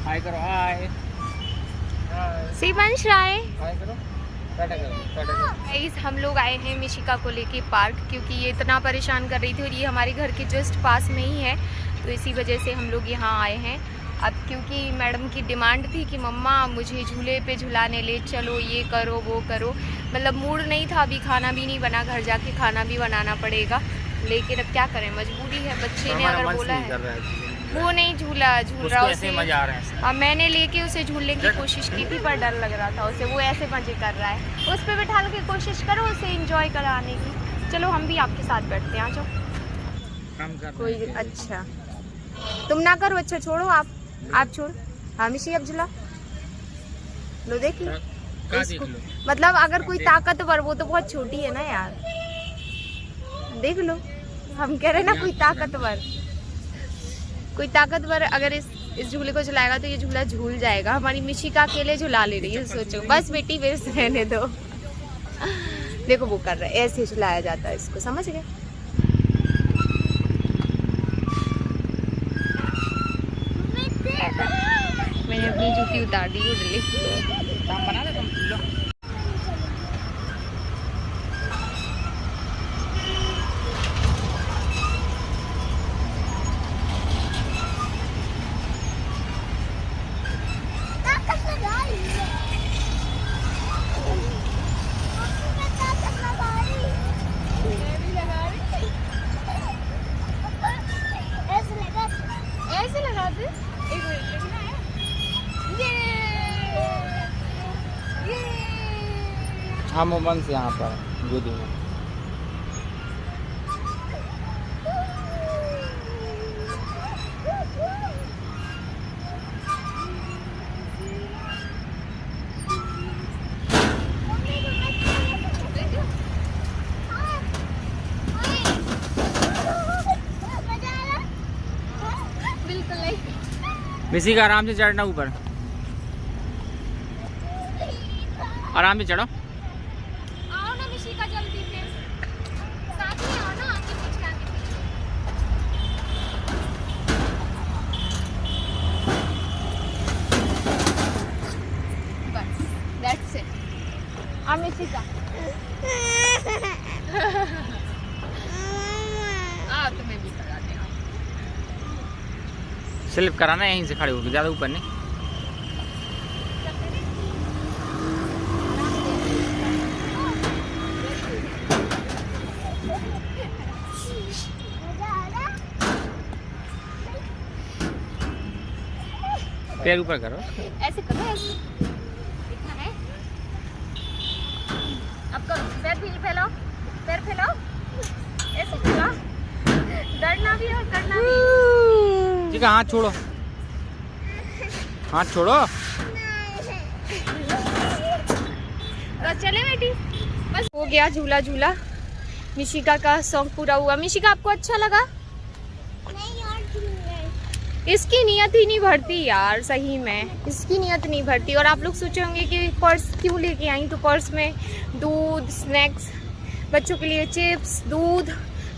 हाय करो, हाय शिवांश राय, हाय करो, टाटा करो। गाइस हम लोग आए हैं मिशिका को लेके पार्क, क्योंकि ये इतना परेशान कर रही थी और ये हमारे घर के जस्ट पास में ही है, तो इसी वजह से हम लोग यहाँ आए हैं। अब क्योंकि मैडम की डिमांड थी कि मम्मा मुझे झूले पे झुलाने ले चलो, ये करो वो करो, मतलब मूड नहीं था, अभी खाना भी नहीं बना, घर जाके खाना भी बनाना पड़ेगा, लेकिन अब क्या करें, मजबूरी है, बच्चे ने अगर बोला है। वो नहीं झूल रहा उसे, मजा आ रहा है। अब मैंने लेके उसे झूलने की कोशिश की थी पर डर लग रहा था उसे, वो ऐसे मजे कर रहा है, उस पर बैठा के कोशिश करो उसे एंजॉय कराने की। चलो हम भी आपके साथ बैठते हैं, आ जाओ। कोई अच्छा तुम ना करो, अच्छा छोड़ो, आप छोड़ो। हाँ मिशी अब झूला लो, देख लो इसको, मतलब अगर कोई ताकतवर, वो तो बहुत छोटी है ना यार, देख लो, हम कह रहे ना कोई ताकतवर अगर इस झूले को झुलाएगा तो ये झूला झूल जाएगा। हमारी मिशिका अकेले झुला ले रही है, सोचो, बस बेटी मेरे से रहने दो। देखो वो कर रहा है, ऐसे झुलाया जाता है इसको, समझ गए। मैंने अपनी जूती उतार दी, उड़ली बना दे तुम। ऐसे लगा दे, एक हम वंश यहाँ पर गोदी में। मिशी का आराम से चढ़ना, ऊपर आराम से चढ़ो। आओ ना मिशिका, जल्दी से साथ में आओ ना, आगे पीछे आगे पीछे। बस दैट्स इट। आ मिशिका आ तुम्हें भी करा दे। स्लिप कराना यहीं से खड़े होकर, ज़्यादा ऊपर नहीं। पैर ऊपर करो, ऐसे करो, ऐसे इतना है। अब करो, पैर फैलाओ, पैर फैलाओ, ऐसे फैलाओ, डरना भी और करना भी। ठीक है, हाथ छोड़ो, हाथ छोड़ो। तो चले बेटी, बस हो गया झूला झूला, मिशिका का शौक पूरा हुआ। मिशिका आपको अच्छा लगा? नहीं यार, इसकी नियत ही नहीं भरती यार, सही में इसकी नियत नहीं भरती। और आप लोग सोचे होंगे कि पर्स क्यों लेके आई, तो पर्स में दूध, स्नैक्स, बच्चों के लिए चिप्स, दूध,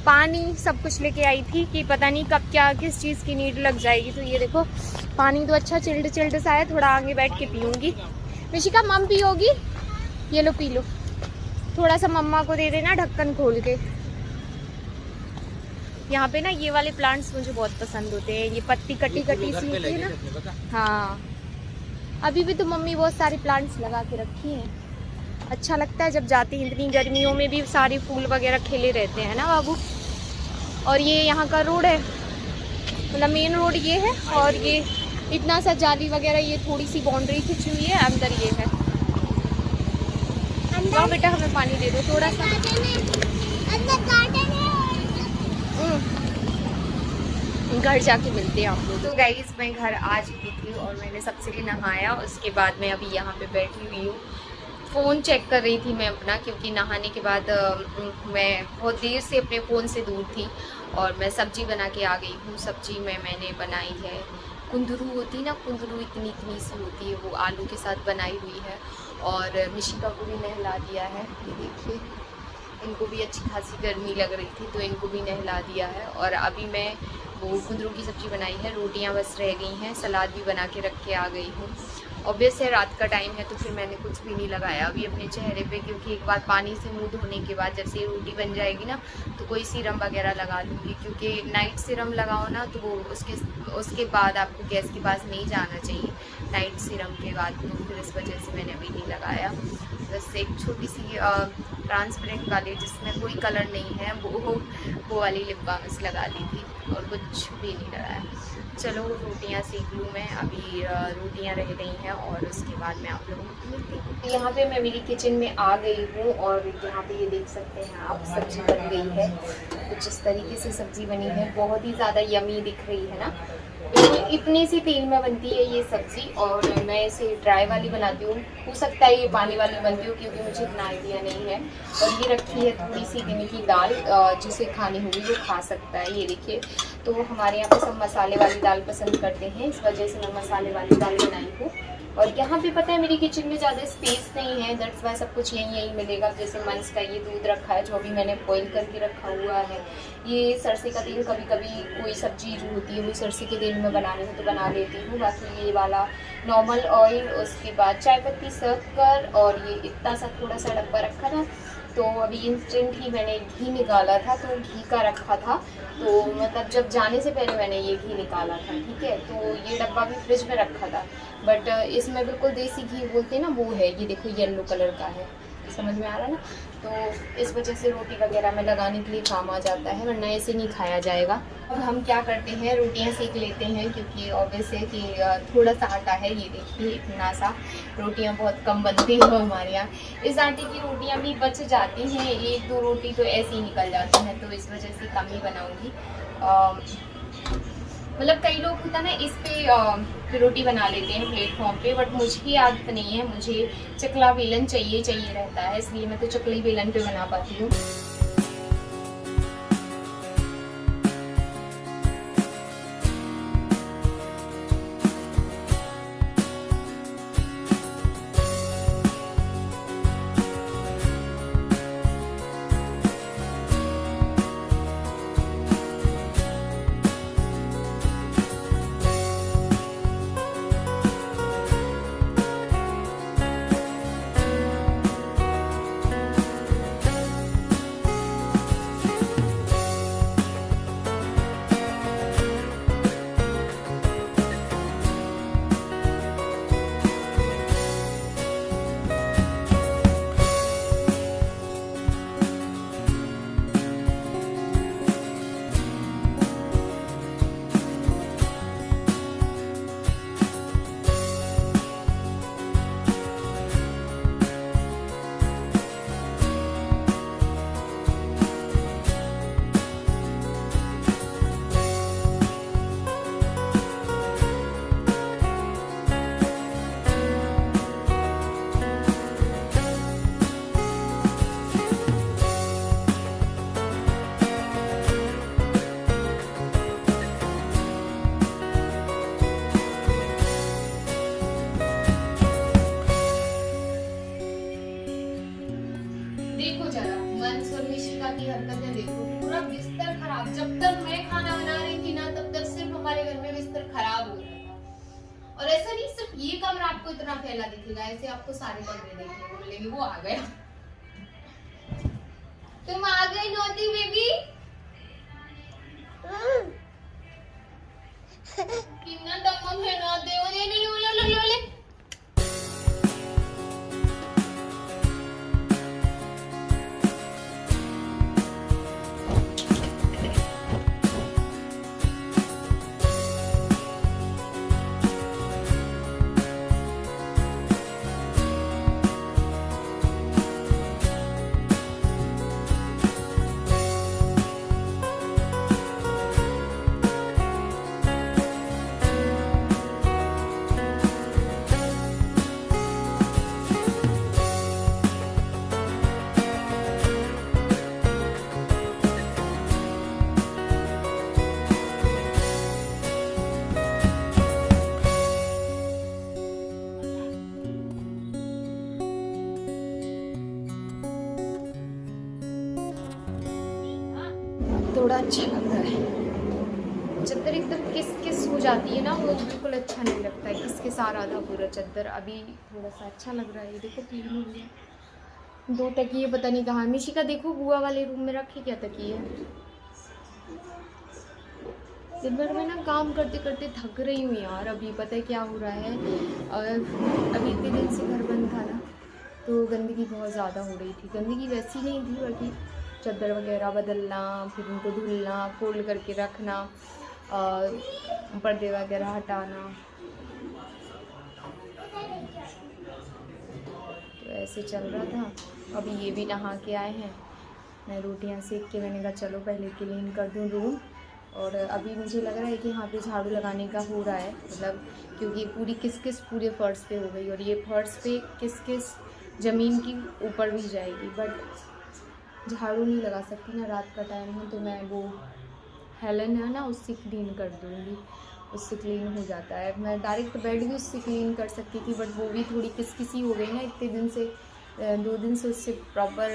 पानी, सब कुछ लेके आई थी कि पता नहीं कब क्या किस चीज़ की नीड लग जाएगी। तो ये देखो पानी तो अच्छा चिल्ड सा है, थोड़ा आगे बैठ के पीऊँगी। मिशिका मम पियोगी? ये लो पी लो, थोड़ा सा मम्मा को दे देना ढक्कन खोल के। यहाँ पे ना ये वाले प्लांट्स मुझे बहुत पसंद होते हैं, ये पत्ती कटी सी होती है ना। हाँ अभी भी तो मम्मी बहुत सारे प्लांट्स लगा के रखी हैं, अच्छा लगता है जब जाती हैं। इतनी गर्मियों में भी सारे फूल वगैरह खिले रहते हैं ना बाबू। और ये यहाँ का रोड है, मतलब मेन रोड ये है, और ये इतना सा जाली वगैरह, ये थोड़ी सी बाउंड्री खिंची हुई है, अंदर ये है। जाओ बेटा हमें पानी दे दो थोड़ा सा। घर जाके मिलते हैं आप लोग। तो गाइस मैं घर आ चुकी थी और मैंने सबसे लिए नहाया, उसके बाद मैं अभी यहाँ पे बैठी हुई हूँ, फ़ोन चेक कर रही थी मैं अपना, क्योंकि नहाने के बाद मैं बहुत देर से अपने फ़ोन से दूर थी और मैं सब्जी बना के आ गई हूँ। सब्जी में मैंने बनाई है कुंदरू, होती ना कुंदरू, इतनी सी होती है, वो आलू के साथ बनाई हुई है। और मिशिका को भी नहला दिया है, ये देखिए, इनको भी अच्छी खासी गर्मी लग रही थी तो इनको भी नहला दिया है। और अभी मैं वो कुंदरू की सब्ज़ी बनाई है, रोटियां बस रह गई हैं, सलाद भी बना के रख के आ गई हूँ। ऑब्वियस है रात का टाइम है तो फिर मैंने कुछ भी नहीं लगाया अभी अपने चेहरे पे, क्योंकि एक बार पानी से मुंह धोने के बाद जैसे ही रोटी बन जाएगी ना तो कोई सीरम वगैरह लगा लूँगी, क्योंकि नाइट सीरम लगाओ ना तो वो उसके बाद आपको गैस के पास नहीं जाना चाहिए नाइट सीरम के बाद, तो फिर इस वजह से मैंने अभी नहीं लगाया। बस एक छोटी सी ट्रांसपेरेंट वाली जिसमें कोई कलर नहीं है वो वाली लिप बाम लगा ली थी और कुछ भी नहीं लगाया। चलो रोटियां सेक लूँ मैं, अभी रोटियां रह गई हैं और उसके बाद मैं आप लोगों को मिलती हूँ। यहाँ पे मैं मेरी किचन में आ गई हूँ और यहाँ पे ये देख सकते हैं आप, सब्जी बन गई है। कुछ इस तरीके से सब्जी बनी है, बहुत ही ज़्यादा यमी दिख रही है ना। इतनी सी तेल में बनती है ये सब्ज़ी और मैं इसे ड्राई वाली बनाती हूँ, हो सकता है ये पानी वाली बनती हो क्योंकि मुझे इतना आइडिया नहीं है। और ये रखी है थोड़ी सी गिनी की दाल, जिसे खानी होगी वो खा सकता है। ये देखिए, तो हमारे यहाँ पे सब मसाले वाली दाल पसंद करते हैं, इस वजह से मैं मसाले वाली दाल बनाई हूँ। और यहाँ पे पता है मेरी किचन में ज़्यादा स्पेस नहीं है, दैट्स वाई सब कुछ यहीं मिलेगा। जैसे मंस का ये दूध रखा है जो अभी मैंने बॉईल करके रखा हुआ है, ये सरसे का तेल, कभी कभी कोई सब्जी जो होती है वो सरसे के तेल में बनानी हो तो बना लेती हूँ। बाकी ये वाला नॉर्मल ऑयल, उसके बाद चाय पत्ती, शक्कर और ये इतना सा थोड़ा सा डब्बा रखा था। तो अभी इंस्टेंट ही मैंने घी निकाला था तो घी का रखा था, तो मतलब जब जाने से पहले मैंने ये घी निकाला था, ठीक है। तो ये डब्बा भी फ्रिज में रखा था, बट इसमें बिल्कुल देसी घी बोलते हैं ना वो है, ये देखो येलो कलर का है, समझ में आ रहा है ना। तो इस वजह से रोटी वगैरह में लगाने के लिए काम आ जाता है, वरना ऐसे नहीं खाया जाएगा। अब हम क्या करते हैं, रोटियां सेक लेते हैं, क्योंकि ऑब्वियस है कि थोड़ा सा आटा है, ये देखिए इतना सा, रोटियां बहुत कम बनती हैं हमारे यहाँ। इस आटे की रोटियां भी बच जाती हैं, एक दो रोटी तो ऐसे ही निकल जाती हैं, तो इस वजह से कम ही बनाऊँगी। मतलब कई लोग होता ना इस पे रोटी बना लेते हैं प्लेटफॉर्म पे, बट मुझे आदत नहीं है, मुझे चकला बेलन चाहिए रहता है, इसलिए मैं तो चकली बेलन पे बना पाती हूँ। की हरकतें देखो, पूरा बिस्तर खराब। जब तक मैं खाना बना रही थी ना तब तक सिर्फ हमारे घर में बिस्तर खराब हो रहा था। और ऐसा नहीं सिर्फ ये कमरा आपको इतना फैला दिखेगा, ऐसे आपको सारे कमरे देखने को मिलेंगे। वो आ गया, तुम आ गई नोटी बेबी। कितना दम है ना दे ले ले ले ले ले। थोड़ा अच्छा लग रहा है। चादर एकदम किस किस हो जाती है ना, वो बिल्कुल अच्छा नहीं लगता है। किस किस आ रहा था पूरा चादर, अभी थोड़ा सा अच्छा लग रहा है। ये देखो क्लीन हो गया। 2 तकिए पता नहीं कहाँ, मिशिका देखो बुआ वाले रूम में रखे क्या तकिए। दिन भर में ना काम करते करते थक रही हूँ यार। अभी पता है क्या हो रहा है, अभी इतने दिन से घर बंद था ना, तो गंदगी बहुत ज़्यादा हो रही थी। गंदगी वैसी नहीं थी, बाकी चादर वगैरह बदलना, फिर उनको धुलना, फोल्ड करके रखना, पर्दे वगैरह हटाना, तो ऐसे चल रहा था। अभी ये भी नहा के आए हैं, मैं रोटियां सेक के मैंने कहा चलो पहले क्लीन कर दूं रूम। और अभी मुझे लग रहा है कि यहाँ पे झाड़ू लगाने का हो रहा है, मतलब क्योंकि पूरी किस किस पूरे फर्श पे हो गई, और ये फर्श पे किस किस ज़मीन की ऊपर भी जाएगी। बट झाड़ू नहीं लगा सकती ना, रात का टाइम है, तो मैं वो हेलन है ना उससे क्लीन कर दूँगी, उससे क्लीन हो जाता है। मैं डायरेक्ट बेड भी उससे क्लीन कर सकती थी, बट वो भी थोड़ी किसी हो गई ना इतने दिन से, 2 दिन से उससे प्रॉपर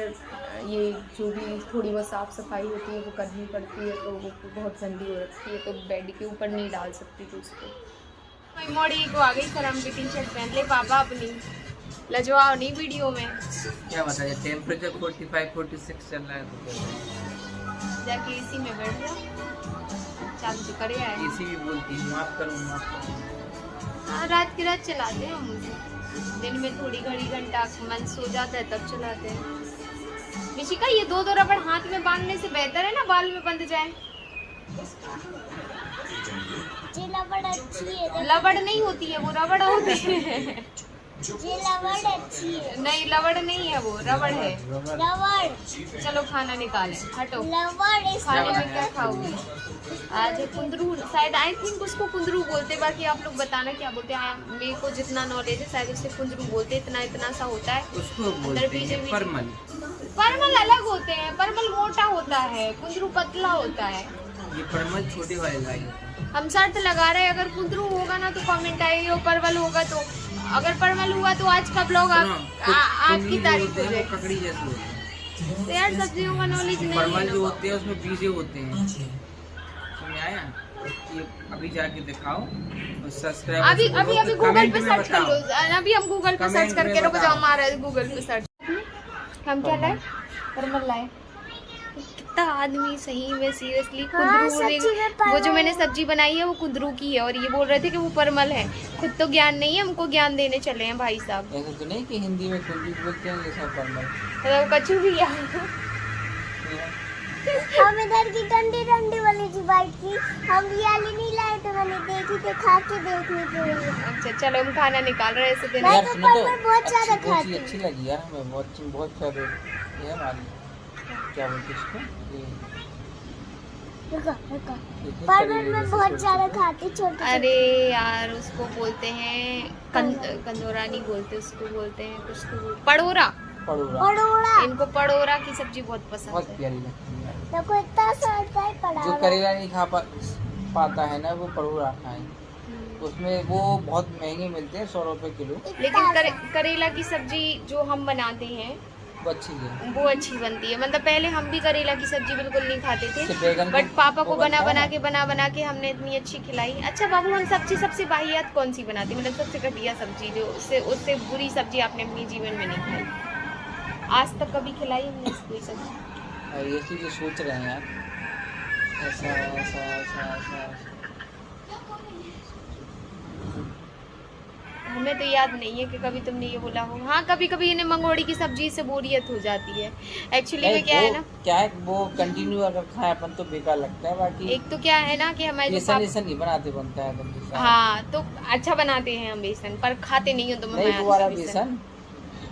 ये जो भी थोड़ी बहुत साफ़ सफाई होती है वो करनी पड़ती है, तो वो बहुत गंदी हो रखी है, तो बेड के ऊपर नहीं डाल सकती थी उसको। मोड़ी को आ गई सर, हम भी टी शर्ट पहन ले पापा अपनी, लजवाओ नहीं वीडियो में। क्या बताया, टेम्परेचर 45-46 चल रहा है, तो जाके एसी में बैठ जाओ, चालू तो करे आए। एसी भी बोलती है माफ करूँ। हाँ, रात की रात चलाते हैं हम उसे, दिन में थोड़ी घड़ी घंटा मन सो जाता है तब चलाते हैं। निशिका ये 2 रबड़ हाथ में बांधने से बेहतर है ना बाल में बंध जाए। ये लवड़ अच्छी है। लवड़ नहीं होती है वो, रबड़ होती है। ये लवड़ अच्छी है। नहीं लवड़ नहीं है वो, रबड़ है। लवड़। चलो खाना निकालें, हटो। लवड़ इस खाने में क्या खाओगी आज? कुंदरू, शायद आई थिंक उसको कुंदरू बोलते, बाकी आप लोग बताना क्या बोलते हैं। मेरे को जितना नॉलेज है शायद उससे कुंदरू बोलते, इतना सा होता है उसको बोलते हैं परमल। परमल अलग होते हैं, परमल मोटा होता है, कुंदरू पतला होता है। ये परमल छोटे वाले लाई। हम शर्त लगा रहे हैं, अगर कुंदरू होगा ना तो कमेंट आएगी, और परवल होगा तो, अगर परवल हुआ तो आज का ब्लॉग आपकी तारीफ हो जाए। ककड़ी जैसे होते हैं, तो यार सब्जियों का नॉलेज नहीं परमल है जो होते हैं उसमें बीजे होते हैं, समझ आया? ये अभी जाके दिखाओ और सब्सक्राइब। अभी गूगल पे सर्च कर लो, अभी हम गूगल पे सर्च करके रुको जाओ, हमारा गूगल पे सर्च। हम क्या लाए? परमल लाए। कितना आदमी सही में सीरियसली कुंदरू, वो जो मैंने सब्जी बनाई है वो कुंदरू की है, और ये बोल रहे थे कि वो परमल है। खुद तो ज्ञान नहीं है, हमको ज्ञान देने चले हैं भाई साहब। ऐसा तो नहीं कि हिंदी में कुंदरू बोलते हैं, ये सब परमल। मतलब कचू भी है। हम इधर की ठंडी ठंडी वाली थी बाइट की, हम ये वाली नहीं लाए थे, मैंने देखी तो खा के देखनी पड़ी। अच्छा चलो हम खाना निकाल रहे हैं ऐसे दिन। मैं तो परमल बहुत ज्यादा खाती हूँ। अच्छी लगी यार हमें, बहुत फेवरेट ये हमारी, क्या बोलते हैं इसको, परमल मैं बहुत ज्यादा खाती, छोटे। अरे यार उसको बोलते हैं कंदोरा नहीं बोलते, उसको बोलते हैं कुछ तो पड़ोरा। पड़ोड़ा। इनको पड़ोरा की सब्जी बहुत पसंद बहुत है। प्यारी लगती है। देखो इतना सा होता है पड़ा। जो करेला नहीं खा पाता है ना, वो पड़ोरा खाए, उसमें वो बहुत महंगे मिलते हैं, 100 रुपए किलो। लेकिन करेला की सब्जी जो हम बनाते हैं वो अच्छी है, वो अच्छी बनती है। मतलब पहले हम भी करेला की सब्जी बिल्कुल नहीं खाते थे, बैगन बट पापा को बना के हमने इतनी अच्छी खिलाई। अच्छा बाबू, हम सब्जी सबसे वाहियात कौन सी बनाती, मतलब सबसे घटिया सब्जी जो उससे बुरी सब्जी आपने अपनी जीवन में नहीं खाई, आज तक कभी खिलाई हमने कोई सब्जी? ये चीज़ सोच रहे हैं यार, ऐसा ऐसा ऐसा ऐसा। हमें तो याद नहीं है कि कभी तुमने ये बोला हो। हाँ कभी कभी इन्हें मंगोड़ी की सब्जी से बोरियत हो जाती है। एक्चुअली में क्या है ना, क्या है वो कंटिन्यू अगर खाए अपन तो बेकार लगता है। बाकी एक तो क्या है ना कि हमारे बेसन नहीं बनाते, बनता है हाँ तो अच्छा बनाते हैं हम बेसन, पर खाते नहीं हो तुम। बेसन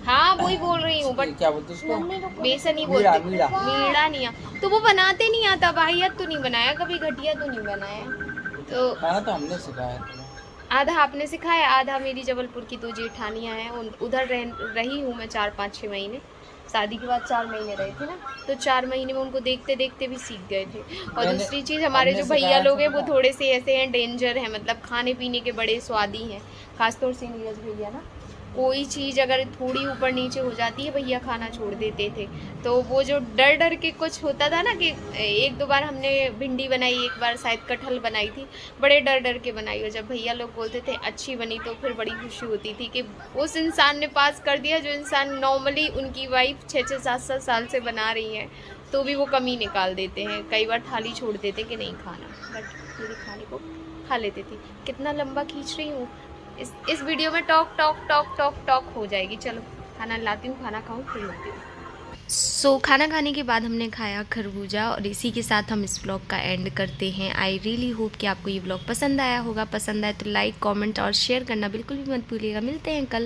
हाँ वही बोल रही हूँ, बट क्या बोलते उसको, बेसन ही बोलते, मीड़ा नहीं तो वो बनाते नहीं आता। वाहियत तो नहीं बनाया कभी, घटिया तो नहीं बनाया। तो खाना तो हमने सिखाया, आधा आपने सिखाया, आधा मेरी जबलपुर की 2 जेठानियाँ हैं, उधर रही हूँ मैं 4-5-6 महीने। शादी के बाद 4 महीने रहे थे ना, तो 4 महीने में उनको देखते देखते भी सीख गए थे। और दूसरी चीज़, हमारे जो भैया लोग हैं वो थोड़े से ऐसे हैं, डेंजर हैं, मतलब खाने पीने के बड़े स्वादी हैं, खासतौर से नीरज भैया ना, कोई चीज़ अगर थोड़ी ऊपर नीचे हो जाती है भैया खाना छोड़ देते थे। तो वो जो डर डर के कुछ होता था ना कि एक दो बार हमने भिंडी बनाई, एक बार शायद कटहल बनाई थी, बड़े डर डर के बनाई, और जब भैया लोग बोलते थे अच्छी बनी तो फिर बड़ी खुशी होती थी कि उस इंसान ने पास कर दिया जो इंसान नॉर्मली उनकी वाइफ 6-6 7-7 साल से बना रही है, तो भी वो कमी निकाल देते हैं। कई बार थाली छोड़ देते कि नहीं खाना, बट मेरी खाने को खा लेते थे। कितना लंबा खींच रही हूँ, इस वीडियो में talk talk talk talk talk हो जाएगी। चलो खाना लाती हूँ, खाना खाऊँ फिर मिलती हूँ। सो खाना खाने के बाद हमने खाया खरबूजा, और इसी के साथ हम इस व्लॉग का एंड करते हैं। आई रियली होप कि आपको ये व्लॉग पसंद आया होगा। पसंद आए तो लाइक, कमेंट और शेयर करना बिल्कुल भी मत भूलिएगा। मिलते हैं कल।